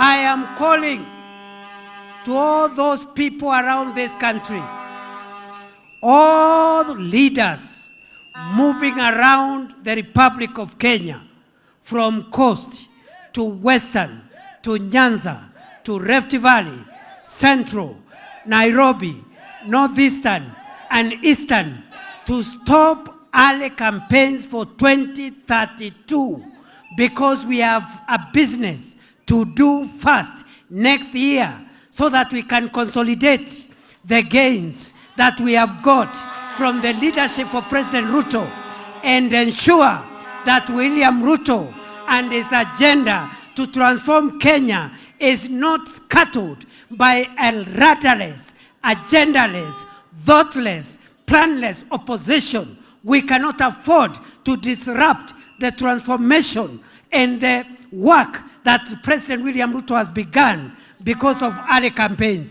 I am calling to all those people around this country, all leaders moving around the Republic of Kenya, from coast to western, to Nyanza, to Rift Valley, Central, Nairobi, Northeastern, and Eastern, to stop early campaigns for 2032, because we have a business to do fast next year so that we can consolidate the gains that we have got from the leadership of President Ruto and ensure that William Ruto and his agenda to transform Kenya is not scattered by a rudderless, agendaless, thoughtless, planless opposition. We cannot afford to disrupt the transformation and the work that President William Ruto has begun because of early campaigns.